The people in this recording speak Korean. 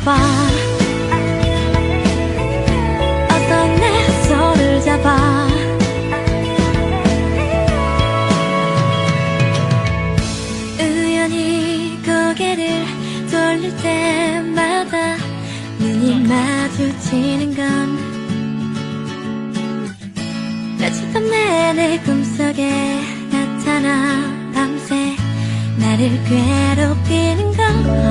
잡아 어서 내 손을 잡아 우연히 고개를 돌릴 때마다 눈이 마주치는 건 며칠 밤 내내 꿈속에 나타나 밤새 나를 괴롭히는 건